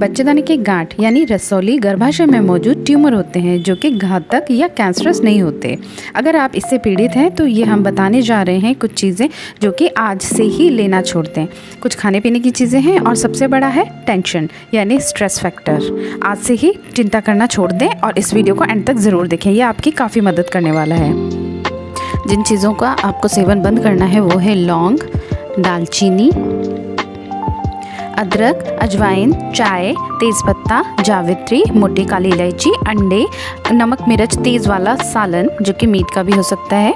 बच्चेदानी के गांठ यानी रसौली गर्भाशय में मौजूद ट्यूमर होते हैं जो कि घातक या कैंसरस नहीं होते। अगर आप इससे पीड़ित हैं तो ये हम बताने जा रहे हैं कुछ चीज़ें जो कि आज से ही लेना छोड़ दें। कुछ खाने पीने की चीज़ें हैं और सबसे बड़ा है टेंशन यानी स्ट्रेस फैक्टर। आज से ही चिंता करना छोड़ दें और इस वीडियो को एंड तक ज़रूर देखें, ये आपकी काफ़ी मदद करने वाला है। जिन चीज़ों का आपको सेवन बंद करना है वो है लौंग, दालचीनी, अदरक, अजवाइन, चाय, तेज़पत्ता, जावित्री, मोटी काली इलायची, अंडे, नमक मिर्च तेज़ वाला सालन जो कि मीट का भी हो सकता है।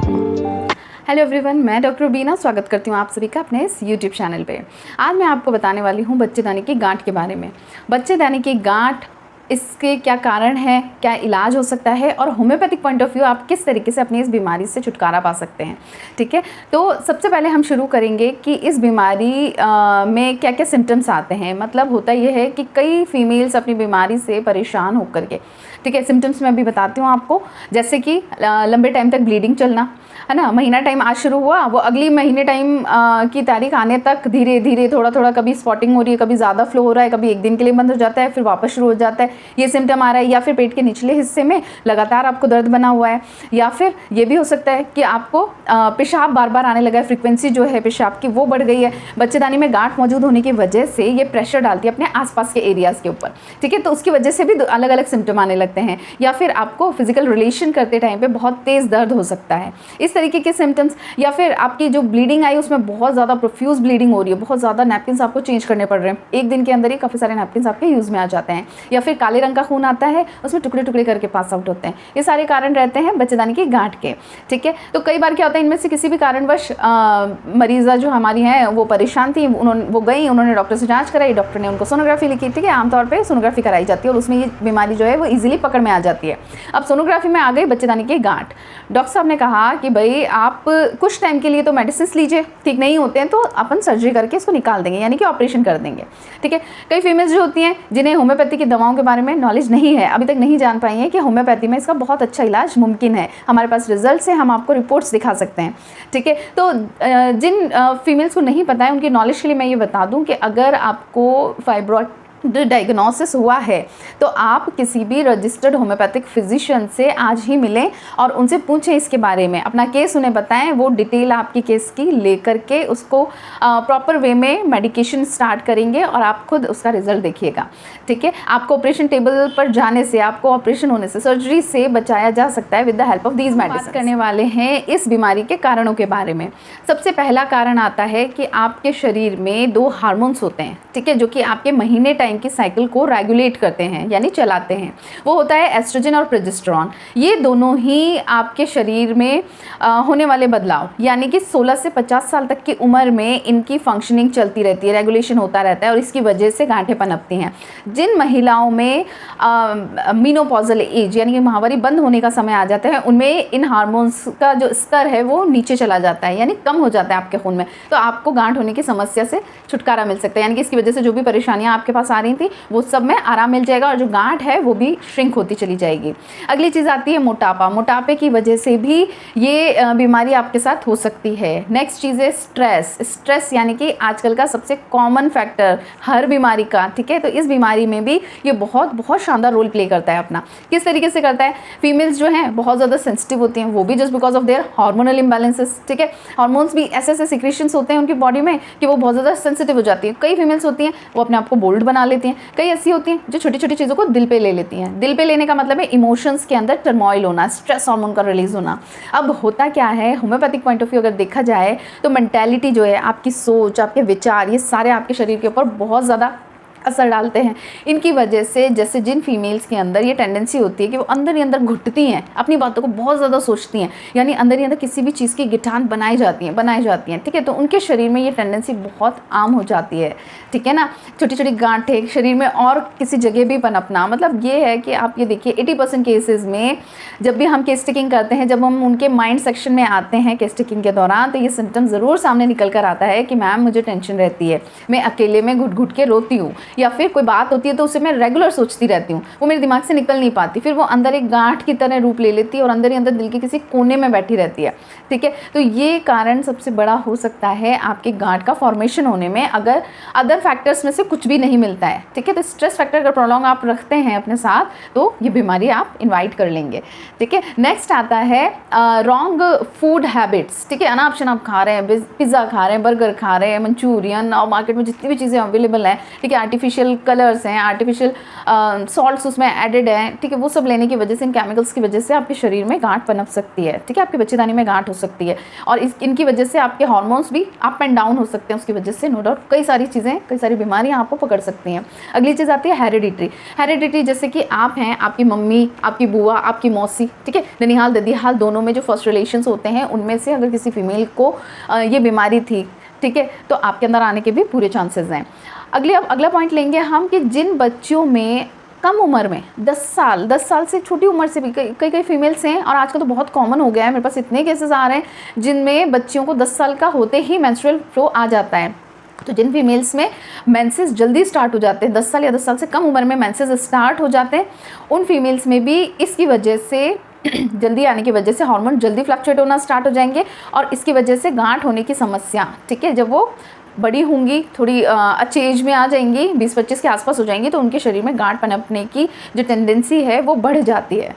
हेलो एवरीवन, मैं डॉक्टर रुबीना स्वागत करती हूँ आप सभी का अपने इस यूट्यूब चैनल पे। आज मैं आपको बताने वाली हूँ बच्चेदानी की गांठ के बारे में। बच्चेदानी की गांठ, इसके क्या कारण है, क्या इलाज हो सकता है और होम्योपैथिक पॉइंट ऑफ व्यू आप किस तरीके से अपनी इस बीमारी से छुटकारा पा सकते हैं। ठीक है, तो सबसे पहले हम शुरू करेंगे कि इस बीमारी में क्या क्या सिम्टम्स आते हैं। मतलब होता यह है कि कई फीमेल्स अपनी बीमारी से परेशान होकर के, ठीक है, सिम्टम्स मैं अभी बताती हूँ आपको। जैसे कि लंबे टाइम तक ब्लीडिंग चलना, है ना, महीना टाइम आज शुरू हुआ, वो अगली महीने टाइम की तारीख आने तक धीरे धीरे थोड़ा थोड़ा कभी स्पॉटिंग हो रही है, कभी ज़्यादा फ्लो हो रहा है, कभी एक दिन के लिए बंद हो जाता है, फिर वापस शुरू हो जाता है, ये सिम्टम आ रहा है। या फिर पेट के निचले हिस्से में लगातार आपको दर्द बना हुआ है, या फिर ये भी हो सकता है कि आपको पेशाब बार बार आने लगा है, फ्रिक्वेंसी जो है पेशाब की वो बढ़ गई है। बच्चेदानी में गांठ मौजूद होने की वजह से ये प्रेशर डालती है अपने आसपास के एरियाज़ के ऊपर, ठीक है, तो उसकी वजह से भी अलग अलग सिम्टम आने लगते हैं। या फिर आपको फिजिकल रिलेशन करते टाइम पे बहुत तेज़ दर्द हो सकता है, इस तरीके के सिम्टम्स। या फिर आपकी जो ब्लीडिंग आई उसमें बहुत ज़्यादा प्रोफ्यूज ब्लीडिंग हो रही है, बहुत ज़्यादा नैपकिन्स आपको चेंज करने पड़ रहे हैं, एक दिन के अंदर ही काफ़ी सारे नैपकिन्स आपके यूज़ में आ जाते हैं। या फिर काले रंग का खून आता है, उसमें टुकड़े टुकड़े करके पास आउट होते हैं। ये सारे कारण रहते हैं बच्चेदानी की गांठ के, ठीक है। तो कई बार क्या होता है, इनमें से किसी भी कारणवश मरीज़ा जो हमारी हैं वो परेशान थी, उन्होंने डॉक्टर से जांच कराई, डॉक्टर ने उनको सोनोग्राफी लिखी, ठीक है, आमतौर पर सोनोग्राफी कराई जाती है और उसमें ये बीमारी जो है वो ईजिली पकड़ में आ जाती है। अब सोनोग्राफी में आ गई बच्चेदानी की गांठ, डॉक्टर साहब ने कहा कि भाई आप कुछ टाइम के लिए तो मेडिसिन लीजिए, ठीक नहीं होते हैं तो अपन सर्जरी करके इसको निकाल देंगे, यानी कि ऑपरेशन कर देंगे, ठीक है। कई फीमेल्स जो होती हैं जिन्हें होम्योपैथी की दवाओं के बारे में नॉलेज नहीं है, अभी तक नहीं जान पाई हैं कि होम्योपैथी में इसका बहुत अच्छा इलाज मुमकिन है, हमारे पास रिजल्ट्स हैं, हम आपको रिपोर्ट्स दिखा सकते हैं, ठीक है। तो जिन फीमेल्स को नहीं पता है उनकी नॉलेज के लिए मैं ये बता दूं कि अगर आपको फाइब्रॉइड डायग्नोसिस हुआ है तो आप किसी भी रजिस्टर्ड होम्योपैथिक फिजिशियन से आज ही मिलें और उनसे पूछें इसके बारे में, अपना केस उन्हें बताएं, वो डिटेल आपकी केस की लेकर के उसको प्रॉपर वे में मेडिकेशन स्टार्ट करेंगे और आप खुद उसका रिजल्ट देखिएगा, ठीक है। आपको ऑपरेशन टेबल पर जाने से, आपको ऑपरेशन होने से, सर्जरी से बचाया जा सकता है with the help of these medicine. करने वाले हैं इस बीमारी के कारणों के बारे में। सबसे पहला कारण आता है कि आपके शरीर में 2 हार्मोन्स होते हैं, ठीक है, जो कि आपके महीने की साइकिल को रेगुलेट करते हैं यानी चलाते हैं। वो होता है एस्ट्रोजन और प्रोजेस्टेरॉन। ये दोनों ही आपके शरीर में होने वाले बदलाव, यानी कि 16 से 50 साल तक की उम्र में इनकी फंक्शनिंग चलती रहती है, रेगुलेशन होता रहता है और इसकी वजह से गांठें पनपती हैं। जिन महिलाओं में मीनोपॉजल एज यानी कि माहवारी बंद होने का समय आ जाता है, उनमें इन हार्मोन्स का जो स्तर है वो नीचे चला जाता है, यानी कम हो जाता है आपके खून में, तो आपको गांठ होने की समस्या से छुटकारा मिल सकता है। यानी कि इसकी वजह से जो भी परेशानियां आपके पास आ रही थी वो सब में आराम मिल जाएगा और जो गांठ है वो भी श्रिंक होती चली जाएगी। अगली चीज़ आती है मोटापा। मोटापे की वजह से भी ये बीमारी आपके साथ हो सकती है। नेक्स्ट चीज़ है स्ट्रेस। स्ट्रेस यानी कि आजकल का सबसे कॉमन फैक्टर हर बीमारी का, ठीक है, तो इस बीमारी में भी ये बहुत बहुत शानदार रोल प्ले करता है अपना। किस तरीके से करता है, फीमेल्स जो हैं बहुत ज़्यादा सेंसिटिव होती हैं, वो भी just because of their hormonal imbalances, ठीक है। हार्मोन्स भी ऐसे ऐसे सिक्रेशंस होते हैं उनकी बॉडी में कि वो बहुत ज़्यादा सेंसिटिव हो जाती हैं। कई फीमेल्स होती हैं वो अपने आप को बोल्ड बना लेती हैं, कई ऐसी होती हैं जो छोटी छोटी चीज़ों को दिल पे ले लेती हैं। दिल पे लेने का मतलब है इमोशंस के अंदर टर्मोइल होना, स्ट्रेस हार्मोन का रिलीज होना। अब होता क्या है, होम्योपैथिक पॉइंट ऑफ व्यू अगर देखा जाए तो मेंटालिटी जो है, आपकी सोच, आपके विचार, ये सारे आपके शरीर के ऊपर बहुत ज़्यादा असर डालते हैं। इनकी वजह से जैसे जिन फीमेल्स के अंदर ये टेंडेंसी होती है कि वो अंदर ही अंदर घुटती हैं, अपनी बातों को बहुत ज़्यादा सोचती हैं, यानी अंदर ही अंदर किसी भी चीज़ की गिठान बनाई जाती हैं, ठीक है, तो उनके शरीर में ये टेंडेंसी बहुत आम हो जाती है, ठीक है ना। छोटी छोटी गांठें शरीर में और किसी जगह भी पनपना, मतलब ये है कि आप ये देखिए 80% केसेस में जब भी हम केस टेकिंग करते हैं, जब हम उनके माइंड सेक्शन में आते हैं केस टेकिंग के दौरान, तो ये सिम्टम ज़रूर सामने निकल कर आता है कि मैम मुझे टेंशन रहती है, मैं अकेले में घुट घुट के रोती हूँ, या फिर कोई बात होती है तो उसे मैं रेगुलर सोचती रहती हूँ, वो मेरे दिमाग से निकल नहीं पाती, फिर वो अंदर एक गांठ की तरह रूप ले लेती है और अंदर ही अंदर दिल के किसी कोने में बैठी रहती है। ठीक है, तो ये कारण सबसे बड़ा हो सकता है आपके गांठ का फॉर्मेशन होने में, अगर अदर फैक्टर्स में से कुछ भी नहीं मिलता है। ठीक है, तो स्ट्रेस फैक्टर अगर प्रोलॉन्ग आप रखते हैं अपने साथ तो ये बीमारी आप इन्वाइट कर लेंगे। ठीक है, नेक्स्ट आता है रॉन्ग फूड हैबिट्स। ठीक है, अनाप शनाप खा रहे हैं, पिज़्ज़ा खा रहे हैं, बर्गर खा रहे हैं, मंचूरियन, और मार्केट में जितनी भी चीज़ें अवेलेबल हैं, ठीक है, आर्टिफिशियल कलर्स हैं, आर्टिफिशियल सॉल्ट्स उसमें एडेड हैं। ठीक है, वो सब लेने की वजह से, इन केमिकल्स की वजह से आपके शरीर में गांठ पनप सकती है। ठीक है, आपके बच्चेदानी में गांठ हो सकती है और इनकी वजह से आपके हार्मोन्स भी अप एंड डाउन हो सकते हैं। उसकी वजह से नो डाउट कई सारी चीज़ें, कई सारी बीमारियां आपको पकड़ सकती हैं। अगली चीज़ आती है हेरिडिटरी, जैसे कि आप हैं, आपकी मम्मी, आपकी बुआ, आपकी मौसी, ठीक है, ननिहाल ददीहाल दोनों में जो फर्स्ट रिलेशंस होते हैं उनमें से अगर किसी फीमेल को ये बीमारी थी, ठीक है, तो आपके अंदर आने के भी पूरे चांसेस हैं। अगला पॉइंट लेंगे हम कि जिन बच्चों में कम उम्र में 10 साल से छोटी उम्र से भी कई फीमेल्स हैं, और आजकल तो बहुत कॉमन हो गया है, मेरे पास इतने केसेस आ रहे हैं जिनमें बच्चियों को 10 साल का होते ही मेंस्ट्रुअल फ्लो आ जाता है। तो जिन फीमेल्स में मेंसेस जल्दी स्टार्ट हो जाते हैं, 10 साल या 10 साल से कम उम्र में मेंसेस स्टार्ट हो जाते हैं, उन फीमेल्स में भी इसकी वजह से जल्दी आने की वजह से हार्मोन जल्दी फ्लक्चुएट होना स्टार्ट हो जाएंगे और इसकी वजह से गांठ होने की समस्या, ठीक है, जब वो बड़ी होंगी, थोड़ी अच्छी एज में आ जाएंगी, 20-25 के आसपास हो जाएंगी, तो उनके शरीर में गांठ पनपने की जो टेंडेंसी है वो बढ़ जाती है।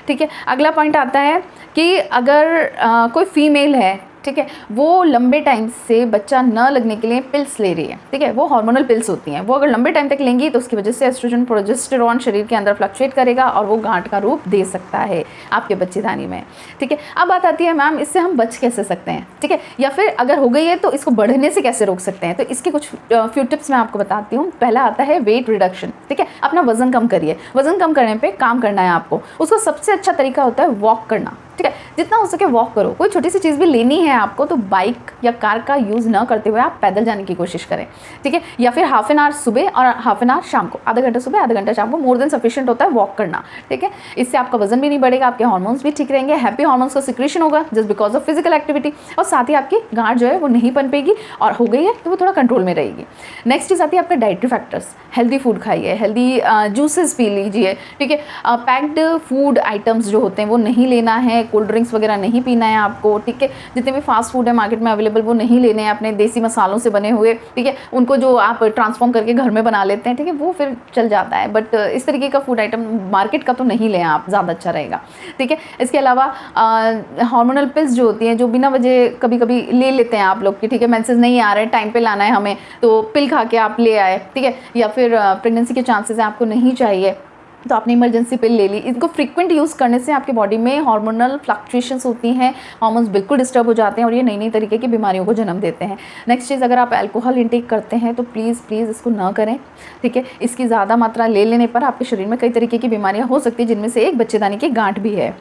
ठीक है, अगला पॉइंट आता है कि अगर कोई फीमेल है, ठीक है, वो लंबे टाइम से बच्चा न लगने के लिए पिल्स ले रही है, ठीक है, वो हार्मोनल पिल्स होती हैं, वो अगर लंबे टाइम तक लेंगी तो उसकी वजह से एस्ट्रोजन प्रोजेस्टेरॉन शरीर के अंदर फ्लक्चुएट करेगा और वो गांठ का रूप दे सकता है आपके बच्चेदानी में। ठीक है, अब बात आती है मैम इससे हम बच कैसे सकते हैं, ठीक है, या फिर अगर हो गई है तो इसको बढ़ने से कैसे रोक सकते हैं। तो इसके कुछ फ्यू टिप्स मैं आपको बताती हूँ। पहला आता है वेट रिडक्शन। ठीक है, अपना वजन कम करिए, वजन कम करने पर काम करना है आपको। उसका सबसे अच्छा तरीका होता है वॉक करना। ठीक है, जितना हो सके वॉक करो। कोई छोटी सी चीज़ भी लेनी है आपको तो बाइक या कार का यूज़ ना करते हुए आप पैदल जाने की कोशिश करें। ठीक है, या फिर हाफ एन आवर सुबह और हाफ एन आवर शाम को, आधा घंटा सुबह आधा घंटा शाम को मोर देन सफिशिएंट होता है वॉक करना। ठीक है, इससे आपका वजन भी नहीं बढ़ेगा, आपके हार्मोन्स भी ठीक रहेंगे, हैप्पी हार्मोन्स का सिक्रेशन होगा just because of physical activity, और साथ ही आपकी गांठ जो है वो नहीं पनपेगी, और हो गई है तो वो थोड़ा कंट्रोल में रहेगी। नेक्स्ट चीज़ आती है आपके डाइटरी फैक्टर्स। हेल्दी फूड खाइए, हेल्दी जूसेस पी लीजिए। ठीक है, पैक्ड फूड आइटम्स जो होते हैं वो नहीं लेना है, कोल्ड ड्रिंक्स वगैरह नहीं पीना है आपको। ठीक है, जितने भी फास्ट फूड है मार्केट में अवेलेबल वो नहीं लेने हैं, अपने देसी मसालों से बने हुए। ठीक है, उनको जो आप ट्रांसफॉर्म करके घर में बना लेते हैं, ठीक है, वो फिर चल जाता है, बट इस तरीके का फूड आइटम मार्केट का तो नहीं लें आप, ज़्यादा अच्छा रहेगा। ठीक है, इसके अलावा हार्मोनल पिल्स जो होती हैं, जो बिना वजह कभी कभी ले लेते हैं आप लोग की, ठीक है, मेंसेस नहीं आ रहे, टाइम पे लाना है हमें, तो पिल खा के आप ले आए। ठीक है, या फिर प्रेगनेंसी के चांसेस हैं, आपको नहीं चाहिए तो आपने इमरजेंसी पिल ले ली। इनको फ्रीक्वेंट यूज़ करने से आपके बॉडी में हार्मोनल फ्लक्चुएशंस होती हैं, हार्मोन्स बिल्कुल डिस्टर्ब हो जाते हैं और ये नई नई तरीके की बीमारियों को जन्म देते हैं। नेक्स्ट चीज़, अगर आप अल्कोहल इंटेक करते हैं तो प्लीज़ इसको ना करें। ठीक है, इसकी ज़्यादा मात्रा ले लेने पर आपके शरीर में कई तरीके की बीमारियाँ हो सकती हैं, जिनमें से एक बच्चेदानी की गांठ भी है।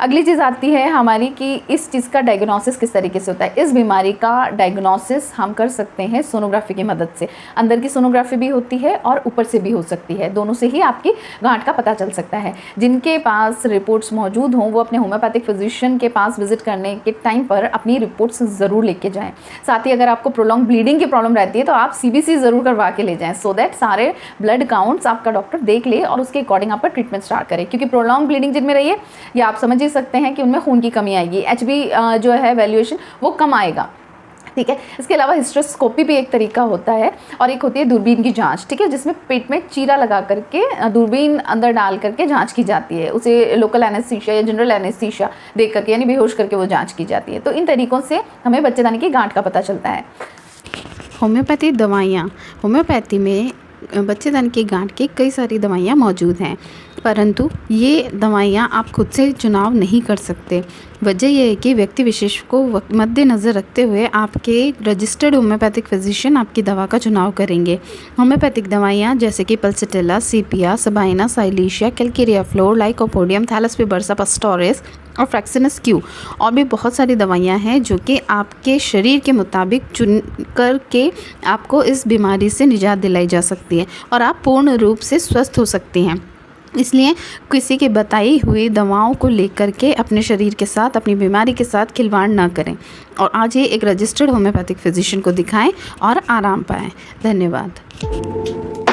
अगली चीज़ आती है हमारी कि इस चीज़ का डायग्नोसिस किस तरीके से होता है। इस बीमारी का डायग्नोसिस हम कर सकते हैं सोनोग्राफी की मदद से। अंदर की सोनोग्राफी भी होती है और ऊपर से भी हो सकती है, दोनों से ही आपकी गांठ का पता चल सकता है। जिनके पास रिपोर्ट्स मौजूद हों वो अपने होम्योपैथिक फिजिशियन के पास विजिट करने के टाइम पर अपनी रिपोर्ट्स ज़रूर लेके जाएँ। साथ ही अगर आपको प्रोलॉन्ग ब्लीडिंग की प्रॉब्लम रहती है तो आप CBC ज़रूर करवा के ले जाएँ, सो दैट सारे ब्लड काउंट्स आपका डॉक्टर देख ले और उसके अकॉर्डिंग आपका ट्रीटमेंट स्टार्ट करे। क्योंकि प्रोलॉन्ग ब्लीडिंग जिनमें रही है या आप समझ सकते हैं कि उनमें खून की कमी आएगी, HB जो है वैल्यूएशन वो कम आएगा। ठीक है, इसके अलावा हिस्ट्रोस्कोपी भी एक तरीका होता है और एक होती है दूरबीन की जांच। ठीक है, जिसमें पेट में चीरा लगा करके दूरबीन अंदर डाल करके जांच की जाती है, उसे लोकल एनेस्थीसिया या जनरल एनेस्थीसिया दे करके यानी बेहोश करके वो जांच की जाती है। तो इन तरीक़ों से हमें बच्चेदानी की गांठ का पता चलता है। होम्योपैथी दवाइयाँ, होम्योपैथी में बच्चेदानी की गांठ की कई सारी दवाइयाँ मौजूद हैं, परंतु ये दवाइयाँ आप खुद से चुनाव नहीं कर सकते। वजह यह है कि व्यक्ति विशेष को मद्देनज़र रखते हुए आपके रजिस्टर्ड होम्योपैथिक फिजिशियन आपकी दवा का चुनाव करेंगे। होम्योपैथिक दवाइयाँ जैसे कि pulsatilla, sepia, sabina, silicea, calcarea fluor, lycopodium, thlaspi bursa pastoris और फ्रैक्सिनस क्यू और भी बहुत सारी दवाइयाँ हैं जो कि आपके शरीर के मुताबिक चुन करके आपको इस बीमारी से निजात दिलाई जा सकती है और आप पूर्ण रूप से स्वस्थ हो सकती हैं। इसलिए किसी की बताई हुई दवाओं को लेकर के अपने शरीर के साथ, अपनी बीमारी के साथ खिलवाड़ ना करें और आज ही एक रजिस्टर्ड होम्योपैथिक फिजिशियन को दिखाएं और आराम पाएं। धन्यवाद।